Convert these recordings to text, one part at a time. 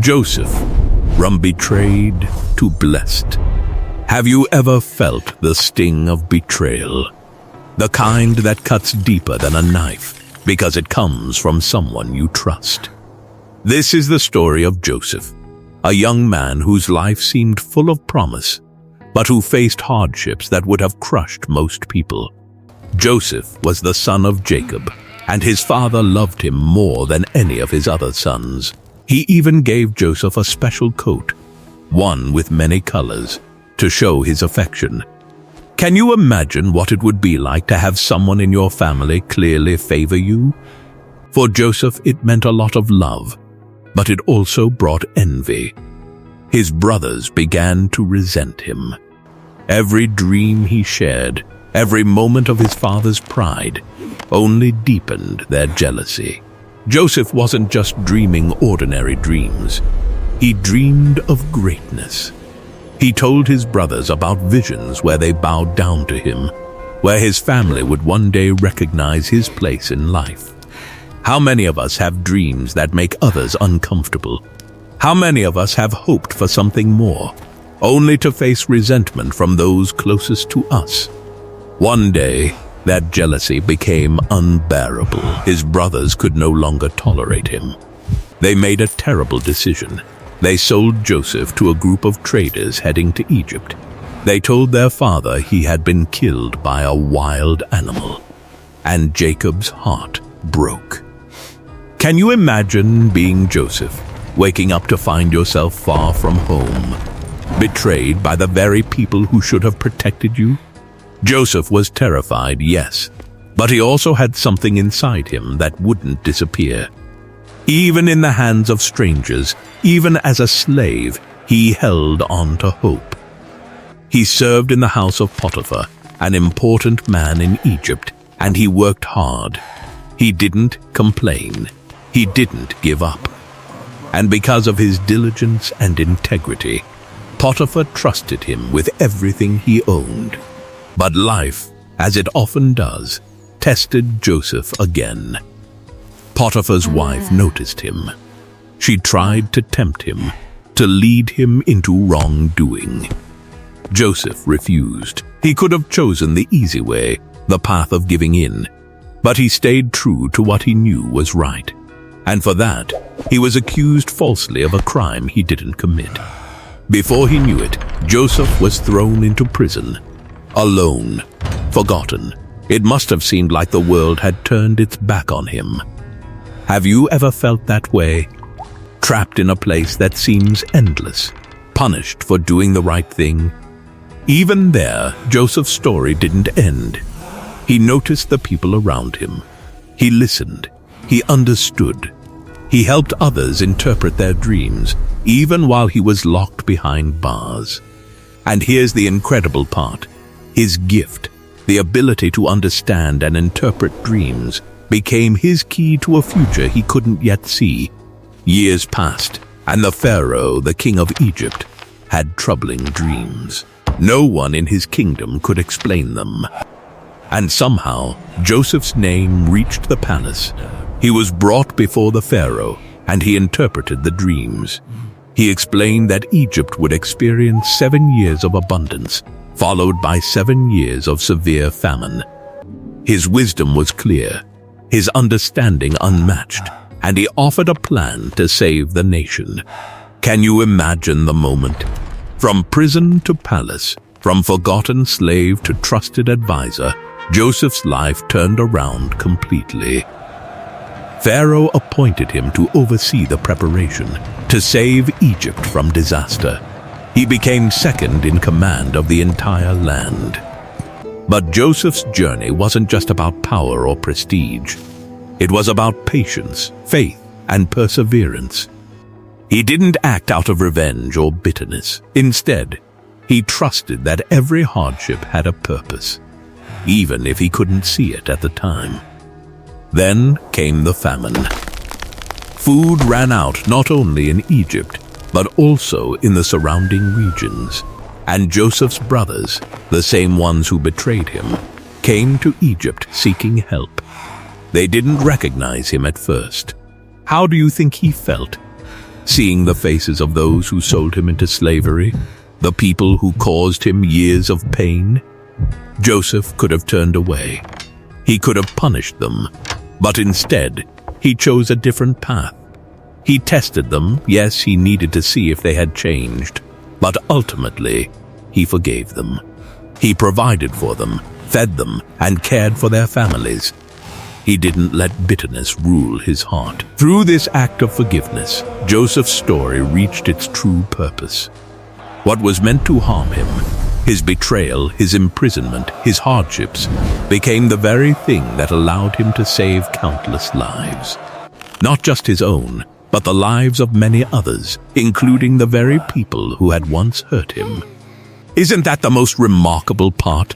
Joseph, from betrayed to blessed. Have you ever felt the sting of betrayal? The kind that cuts deeper than a knife because it comes from someone you trust. This is the story of Joseph, a young man whose life seemed full of promise, but who faced hardships that would have crushed most people. Joseph was the son of Jacob, and his father loved him more than any of his other sons. He even gave Joseph a special coat, one with many colors, to show his affection. Can you imagine what it would be like to have someone in your family clearly favor you? For Joseph, it meant a lot of love, but it also brought envy. His brothers began to resent him. Every dream he shared, every moment of his father's pride, only deepened their jealousy. Joseph wasn't just dreaming ordinary dreams. He dreamed of greatness. He told his brothers about visions where they bowed down to him, where his family would one day recognize his place in life. How many of us have dreams that make others uncomfortable? How many of us have hoped for something more, only to face resentment from those closest to us? One day, that jealousy became unbearable. His brothers could no longer tolerate him. They made a terrible decision. They sold Joseph to a group of traders heading to Egypt. They told their father he had been killed by a wild animal, and Jacob's heart broke. Can you imagine being Joseph, waking up to find yourself far from home, betrayed by the very people who should have protected you? Joseph was terrified, yes, but he also had something inside him that wouldn't disappear. Even in the hands of strangers, even as a slave, he held on to hope. He served in the house of Potiphar, an important man in Egypt, and he worked hard. He didn't complain. He didn't give up. And because of his diligence and integrity, Potiphar trusted him with everything he owned. But life, as it often does, tested Joseph again. Potiphar's wife noticed him. She tried to tempt him, to lead him into wrongdoing. Joseph refused. He could have chosen the easy way, the path of giving in, but he stayed true to what he knew was right. And for that, he was accused falsely of a crime he didn't commit. Before he knew it, Joseph was thrown into prison. Alone, forgotten. It must have seemed like the world had turned its back on him. Have you ever felt that way? Trapped in a place that seems endless, punished for doing the right thing? Even there, Joseph's story didn't end. He noticed the people around him. He listened. He understood. He helped others interpret their dreams, even while he was locked behind bars. And here's the incredible part. His gift, the ability to understand and interpret dreams, became his key to a future he couldn't yet see. Years passed, and the Pharaoh, the king of Egypt, had troubling dreams. No one in his kingdom could explain them. And somehow, Joseph's name reached the palace. He was brought before the Pharaoh, and he interpreted the dreams. He explained that Egypt would experience 7 years of abundance, followed by 7 years of severe famine. His wisdom was clear, his understanding unmatched, and he offered a plan to save the nation. Can you imagine the moment? From prison to palace, from forgotten slave to trusted advisor, Joseph's life turned around completely. Pharaoh appointed him to oversee the preparation, to save Egypt from disaster. He became second in command of the entire land. But Joseph's journey wasn't just about power or prestige. It was about patience, faith, and perseverance. He didn't act out of revenge or bitterness. Instead, he trusted that every hardship had a purpose, even if he couldn't see it at the time. Then came the famine. Food ran out not only in Egypt, but also in the surrounding regions. And Joseph's brothers, the same ones who betrayed him, came to Egypt seeking help. They didn't recognize him at first. How do you think he felt? seeing the faces of those who sold him into slavery, the people who caused him years of pain. Joseph could have turned away. He could have punished them, but instead, he chose a different path. He tested them. Yes, he needed to see if they had changed, but ultimately, he forgave them. He provided for them, fed them, and cared for their families. He didn't let bitterness rule his heart. Through this act of forgiveness, Joseph's story reached its true purpose. What was meant to harm him, his betrayal, his imprisonment, his hardships, became the very thing that allowed him to save countless lives. Not just his own, but the lives of many others, including the very people who had once hurt him. Isn't that the most remarkable part?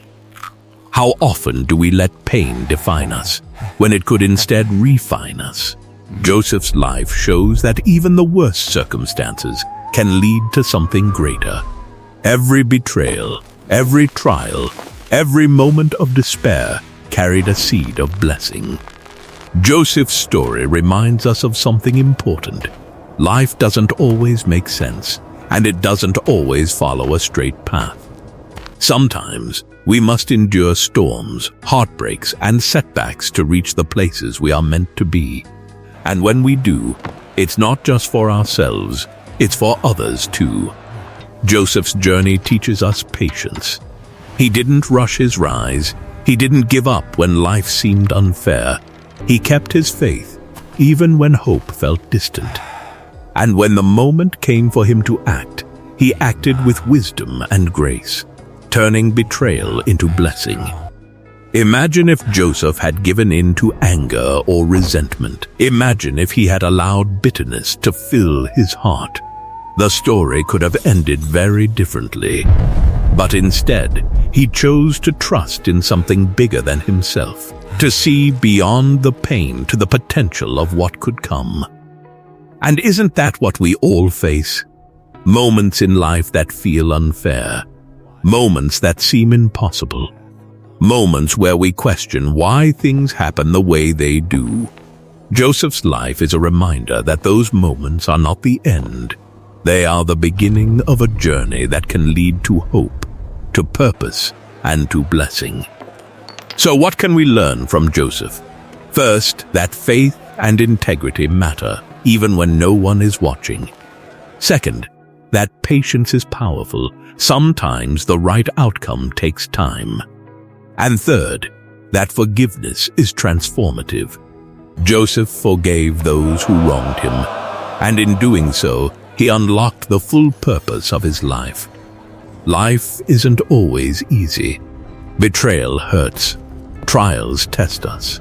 How often do we let pain define us, when it could instead refine us? Joseph's life shows that even the worst circumstances can lead to something greater. Every betrayal, every trial, every moment of despair carried a seed of blessing. Joseph's story reminds us of something important. Life doesn't always make sense, and it doesn't always follow a straight path. Sometimes we must endure storms, heartbreaks, and setbacks to reach the places we are meant to be. And when we do, it's not just for ourselves, it's for others too. Joseph's journey teaches us patience. He didn't rush his rise. He didn't give up when life seemed unfair. He kept his faith, even when hope felt distant. And when the moment came for him to act, he acted with wisdom and grace, turning betrayal into blessing. Imagine if Joseph had given in to anger or resentment. Imagine if he had allowed bitterness to fill his heart. The story could have ended very differently. But instead, he chose to trust in something bigger than himself, to see beyond the pain to the potential of what could come. And isn't that what we all face? Moments in life that feel unfair. Moments that seem impossible. Moments where we question why things happen the way they do. Joseph's life is a reminder that those moments are not the end. They are the beginning of a journey that can lead to hope, to purpose, and to blessing. So what can we learn from Joseph? First, that faith and integrity matter, even when no one is watching. Second, that patience is powerful. Sometimes the right outcome takes time. And third, that forgiveness is transformative. Joseph forgave those who wronged him, and in doing so, he unlocked the full purpose of his life. Life isn't always easy. Betrayal hurts. Trials test us.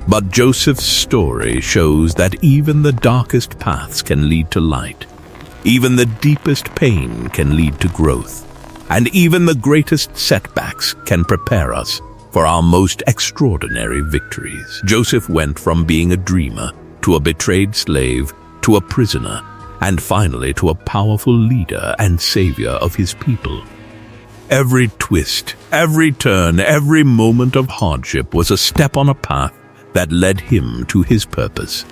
But Joseph's story shows that even the darkest paths can lead to light. Even the deepest pain can lead to growth. And even the greatest setbacks can prepare us for our most extraordinary victories. Joseph went from being a dreamer to a betrayed slave to a prisoner, and finally to a powerful leader and savior of his people. Every twist, every turn, every moment of hardship was a step on a path that led him to his purpose.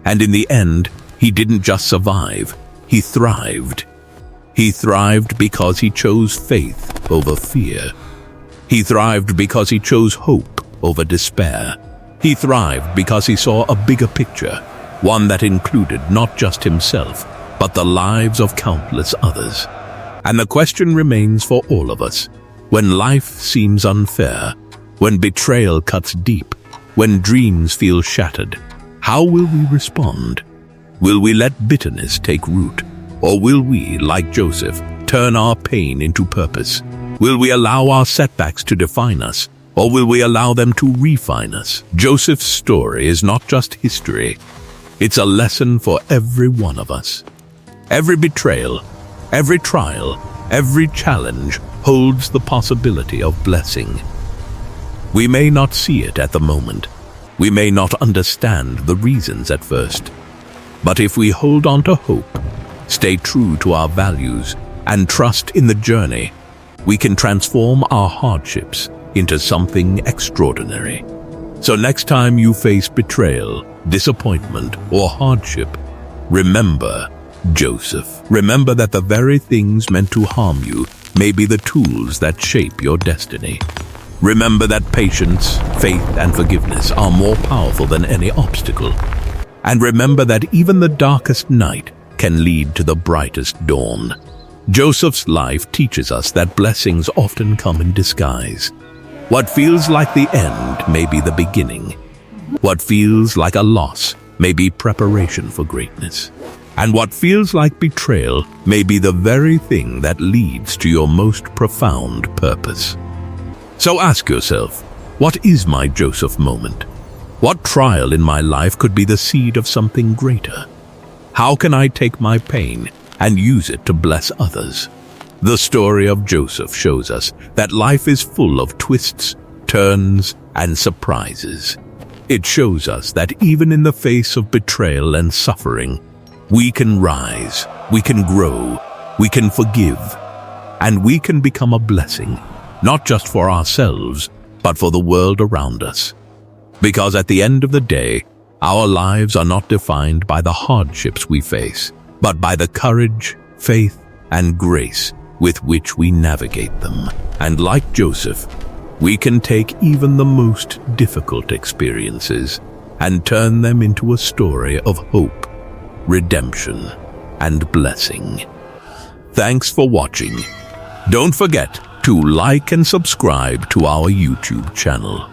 And in the end, he didn't just survive, he thrived. He thrived because he chose faith over fear. He thrived because he chose hope over despair. He thrived because he saw a bigger picture, one that included not just himself, but the lives of countless others. And the question remains for all of us. When life seems unfair, when betrayal cuts deep, when dreams feel shattered, how will we respond? Will we let bitterness take root? Or will we, like Joseph, turn our pain into purpose? Will we allow our setbacks to define us? Or will we allow them to refine us? Joseph's story is not just history. It's a lesson for every one of us. Every betrayal, every trial, every challenge holds the possibility of blessing. We may not see it at the moment. We may not understand the reasons at first. But if we hold on to hope, stay true to our values, and trust in the journey, we can transform our hardships into something extraordinary. So next time you face betrayal, disappointment, or hardship, remember, Joseph, remember that the very things meant to harm you may be the tools that shape your destiny. Remember that patience, faith, and forgiveness are more powerful than any obstacle. And remember that even the darkest night can lead to the brightest dawn. Joseph's life teaches us that blessings often come in disguise. What feels like the end may be the beginning. What feels like a loss may be preparation for greatness. And what feels like betrayal may be the very thing that leads to your most profound purpose. So ask yourself, what is my Joseph moment? What trial in my life could be the seed of something greater? How can I take my pain and use it to bless others? The story of Joseph shows us that life is full of twists, turns, and surprises. It shows us that even in the face of betrayal and suffering, we can rise, we can grow, we can forgive, and we can become a blessing, not just for ourselves, but for the world around us. Because at the end of the day, our lives are not defined by the hardships we face, but by the courage, faith, and grace with which we navigate them. And like Joseph, we can take even the most difficult experiences and turn them into a story of hope, redemption, and blessing. Thanks for watching. Don't forget to like and subscribe to our YouTube channel.